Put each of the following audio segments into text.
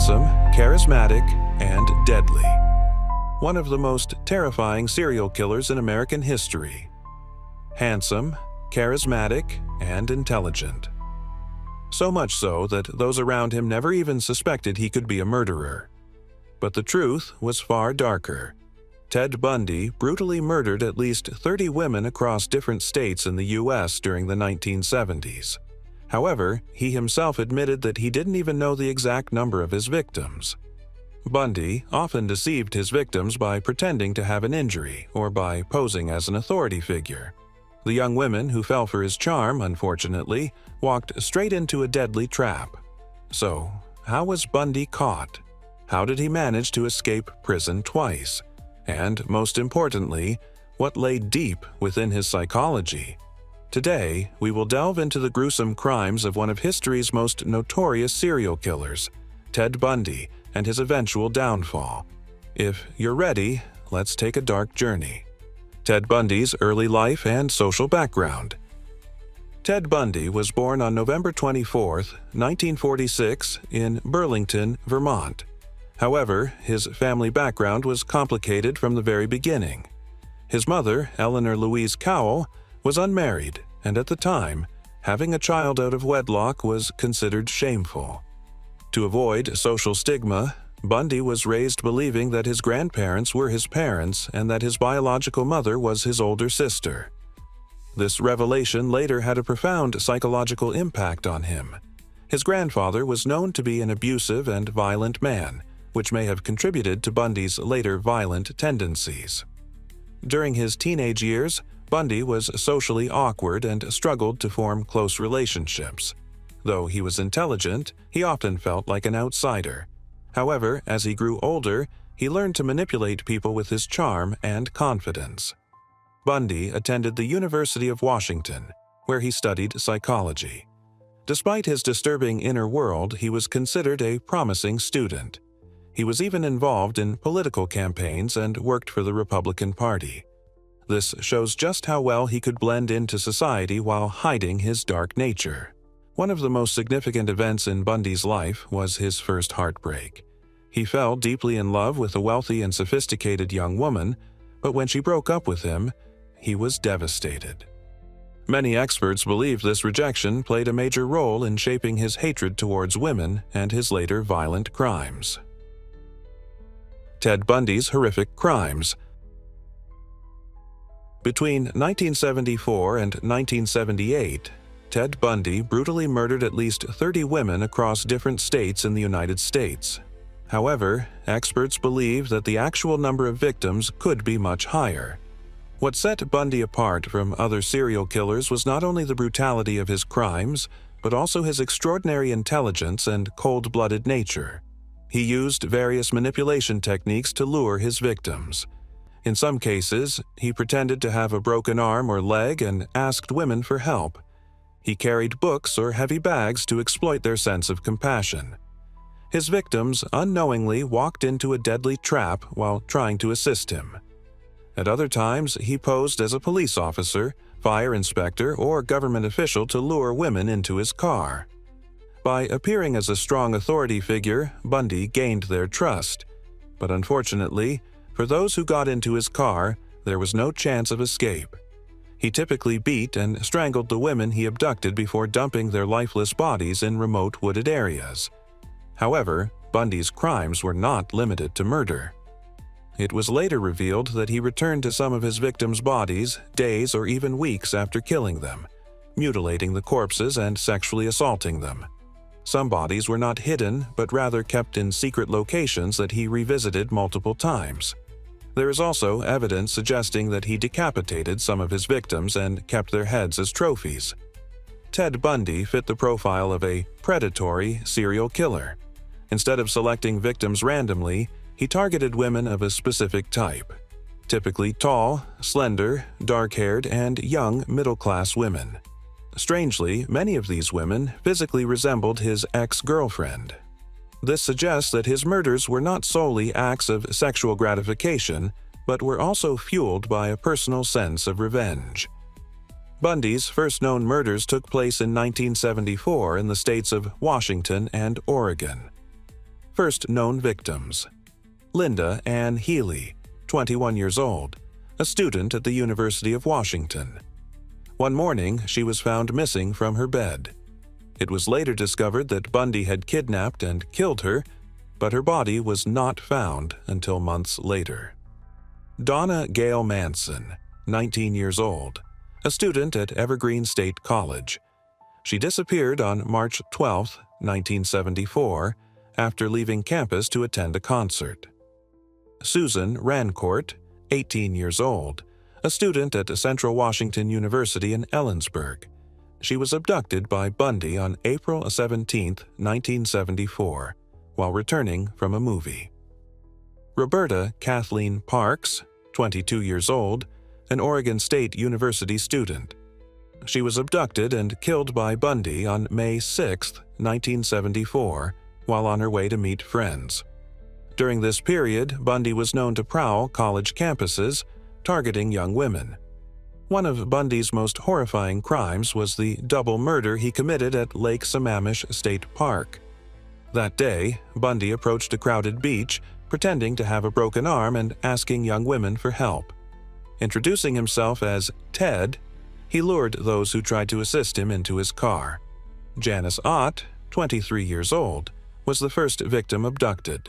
handsome, charismatic, and deadly. One of the most terrifying serial killers in American history. Handsome, charismatic, and intelligent. So much so that those around him never even suspected he could be a murderer. But the truth was far darker. Ted Bundy brutally murdered at least 30 women across different states in the U.S. during the 1970s. However, he himself admitted that he didn't even know the exact number of his victims. Bundy often deceived his victims by pretending to have an injury or by posing as an authority figure. The young women who fell for his charm, unfortunately, walked straight into a deadly trap. So, how was Bundy caught? How did he manage to escape prison twice? And, most importantly, what lay deep within his psychology? Today, we will delve into the gruesome crimes of one of history's most notorious serial killers, Ted Bundy, and his eventual downfall. If you're ready, let's take a dark journey. Ted Bundy's early life and social background. Ted Bundy was born on November 24, 1946, in Burlington, Vermont. However, his family background was complicated from the very beginning. His mother, Eleanor Louise Cowell, was unmarried, and at the time, having a child out of wedlock was considered shameful. To avoid social stigma, Bundy was raised believing that his grandparents were his parents and that his biological mother was his older sister. This revelation later had a profound psychological impact on him. His grandfather was known to be an abusive and violent man, which may have contributed to Bundy's later violent tendencies. During his teenage years, Bundy was socially awkward and struggled to form close relationships. Though he was intelligent, he often felt like an outsider. However, as he grew older, he learned to manipulate people with his charm and confidence. Bundy attended the University of Washington, where he studied psychology. Despite his disturbing inner world, he was considered a promising student. He was even involved in political campaigns and worked for the Republican Party. This shows just how well he could blend into society while hiding his dark nature. One of the most significant events in Bundy's life was his first heartbreak. He fell deeply in love with a wealthy and sophisticated young woman, but when she broke up with him, he was devastated. Many experts believe this rejection played a major role in shaping his hatred towards women and his later violent crimes. Ted Bundy's horrific crimes. Between 1974 and 1978, Ted Bundy brutally murdered at least 30 women across different states in the United States. However, experts believe that the actual number of victims could be much higher. What set Bundy apart from other serial killers was not only the brutality of his crimes, but also his extraordinary intelligence and cold-blooded nature. He used various manipulation techniques to lure his victims. In some cases, he pretended to have a broken arm or leg and asked women for help. He carried books or heavy bags to exploit their sense of compassion. His victims unknowingly walked into a deadly trap while trying to assist him. At other times, he posed as a police officer, fire inspector, or government official to lure women into his car. By appearing as a strong authority figure, Bundy gained their trust. But unfortunately, for those who got into his car, there was no chance of escape. He typically beat and strangled the women he abducted before dumping their lifeless bodies in remote wooded areas. However, Bundy's crimes were not limited to murder. It was later revealed that he returned to some of his victims' bodies days or even weeks after killing them, mutilating the corpses and sexually assaulting them. Some bodies were not hidden, but rather kept in secret locations that he revisited multiple times. There is also evidence suggesting that he decapitated some of his victims and kept their heads as trophies. Ted Bundy fit the profile of a predatory serial killer. Instead of selecting victims randomly, he targeted women of a specific type, typically tall, slender, dark-haired, and young middle-class women. Strangely, many of these women physically resembled his ex-girlfriend. This suggests that his murders were not solely acts of sexual gratification, but were also fueled by a personal sense of revenge. Bundy's first known murders took place in 1974 in the states of Washington and Oregon. First known victims: Linda Ann Healy, 21 years old, a student at the University of Washington. One morning, she was found missing from her bed. It was later discovered that Bundy had kidnapped and killed her, but her body was not found until months later. Donna Gail Manson, 19 years old, a student at Evergreen State College. She disappeared on March 12, 1974, after leaving campus to attend a concert. Susan Rancourt, 18 years old, a student at Central Washington University in Ellensburg. She was abducted by Bundy on April 17, 1974, while returning from a movie. Roberta Kathleen Parks, 22 years old, an Oregon State University student. She was abducted and killed by Bundy on May 6, 1974, while on her way to meet friends. During this period, Bundy was known to prowl college campuses, targeting young women. One of Bundy's most horrifying crimes was the double murder he committed at Lake Sammamish State Park. That day, Bundy approached a crowded beach, pretending to have a broken arm and asking young women for help. Introducing himself as Ted, he lured those who tried to assist him into his car. Janice Ott, 23 years old, was the first victim abducted.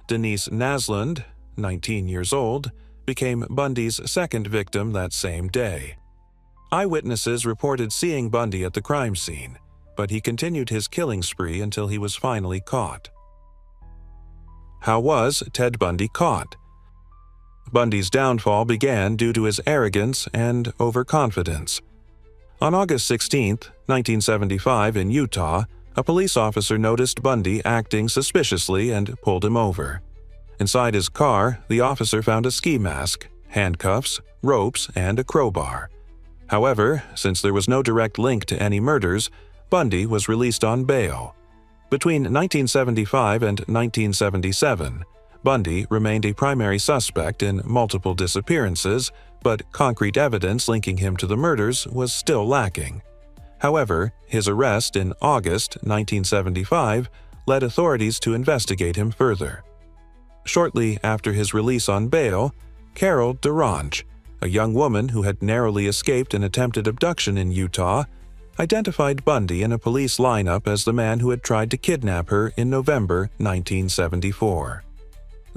Denise Naslund, 19 years old, became Bundy's second victim that same day. Eyewitnesses reported seeing Bundy at the crime scene, but he continued his killing spree until he was finally caught. How was Ted Bundy caught? Bundy's downfall began due to his arrogance and overconfidence. On August 16, 1975, in Utah, a police officer noticed Bundy acting suspiciously and pulled him over. Inside his car, the officer found a ski mask, handcuffs, ropes, and a crowbar. However, since there was no direct link to any murders, Bundy was released on bail. Between 1975 and 1977, Bundy remained a primary suspect in multiple disappearances, but concrete evidence linking him to the murders was still lacking. However, his arrest in August 1975 led authorities to investigate him further. Shortly after his release on bail, Carol Durange, a young woman who had narrowly escaped an attempted abduction in Utah, identified Bundy in a police lineup as the man who had tried to kidnap her in November 1974.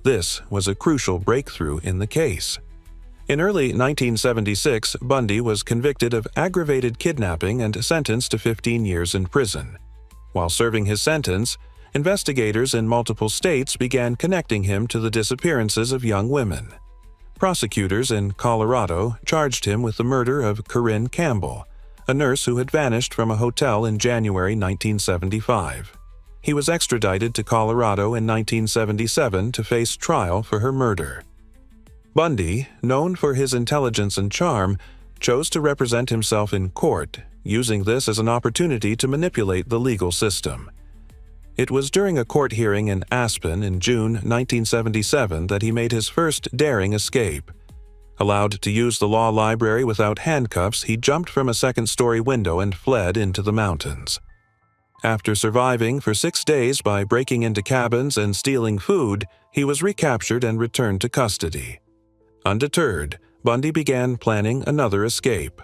This was a crucial breakthrough in the case. In early 1976, Bundy was convicted of aggravated kidnapping and sentenced to 15 years in prison. While serving his sentence, investigators in multiple states began connecting him to the disappearances of young women. Prosecutors in Colorado charged him with the murder of Corinne Campbell, a nurse who had vanished from a hotel in January 1975. He was extradited to Colorado in 1977 to face trial for her murder. Bundy, known for his intelligence and charm, chose to represent himself in court, using this as an opportunity to manipulate the legal system. It was during a court hearing in Aspen in June 1977 that he made his first daring escape. Allowed to use the law library without handcuffs, he jumped from a second-story window and fled into the mountains. After surviving for 6 days by breaking into cabins and stealing food, he was recaptured and returned to custody. Undeterred, Bundy began planning another escape.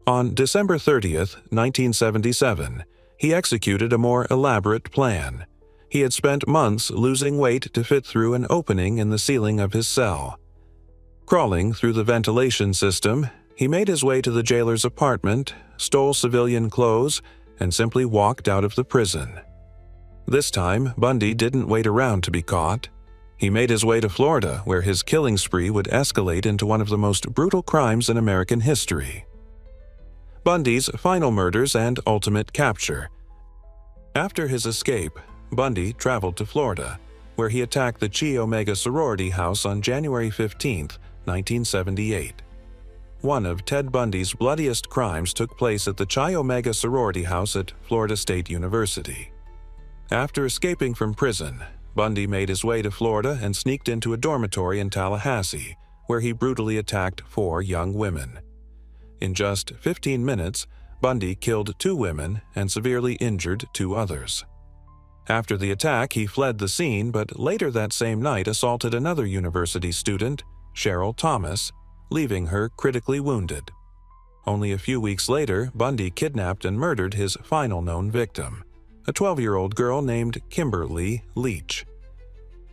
On December 30, 1977, he executed a more elaborate plan. He had spent months losing weight to fit through an opening in the ceiling of his cell. Crawling through the ventilation system, he made his way to the jailer's apartment, stole civilian clothes, and simply walked out of the prison. This time, Bundy didn't wait around to be caught. He made his way to Florida, where his killing spree would escalate into one of the most brutal crimes in American history. Bundy's final murders and ultimate capture. After his escape, Bundy traveled to Florida, where he attacked the Chi Omega sorority house on January 15, 1978. One of Ted Bundy's bloodiest crimes took place at the Chi Omega sorority house at Florida State University. After escaping from prison, Bundy made his way to Florida and sneaked into a dormitory in Tallahassee, where he brutally attacked 4 young women. In just 15 minutes, Bundy killed 2 women and severely injured 2 others. After the attack, he fled the scene, but later that same night assaulted another university student, Cheryl Thomas, leaving her critically wounded. Only a few weeks later, Bundy kidnapped and murdered his final known victim, a 12-year-old girl named Kimberly Leach.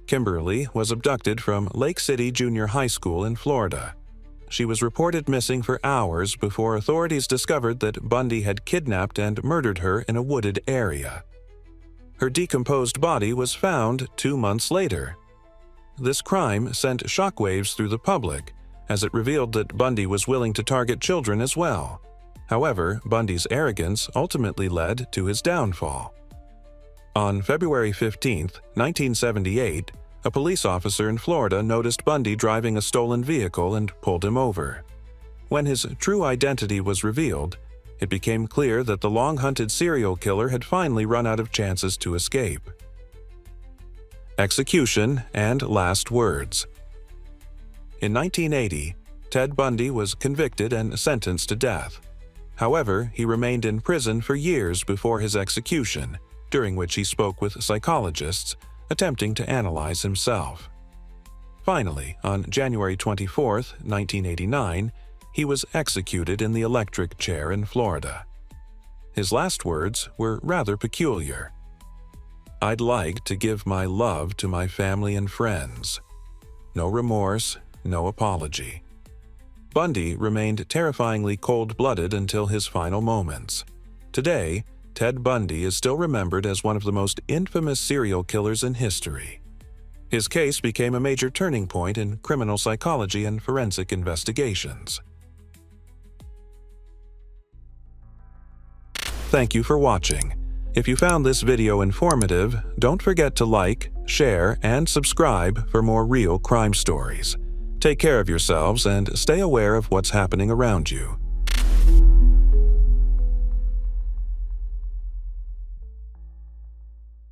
Kimberly was abducted from Lake City Junior High School in Florida. She was reported missing for hours before authorities discovered that Bundy had kidnapped and murdered her in a wooded area. Her decomposed body was found 2 months later. This crime sent shockwaves through the public, as it revealed that Bundy was willing to target children as well. However, Bundy's arrogance ultimately led to his downfall. On February 15, 1978, a police officer in Florida noticed Bundy driving a stolen vehicle and pulled him over. When his true identity was revealed, it became clear that the long-hunted serial killer had finally run out of chances to escape. Execution and last words. In 1980, Ted Bundy was convicted and sentenced to death. However, he remained in prison for years before his execution, during which he spoke with psychologists, attempting to analyze himself. Finally, on January 24, 1989, he was executed in the electric chair in Florida. His last words were rather peculiar. "I'd like to give my love to my family and friends. No remorse, no apology." Bundy remained terrifyingly cold-blooded until his final moments. Today, Ted Bundy is still remembered as one of the most infamous serial killers in history. His case became a major turning point in criminal psychology and forensic investigations. Thank you for watching. If you found this video informative, don't forget to like, share, and subscribe for more real crime stories. Take care of yourselves and stay aware of what's happening around you.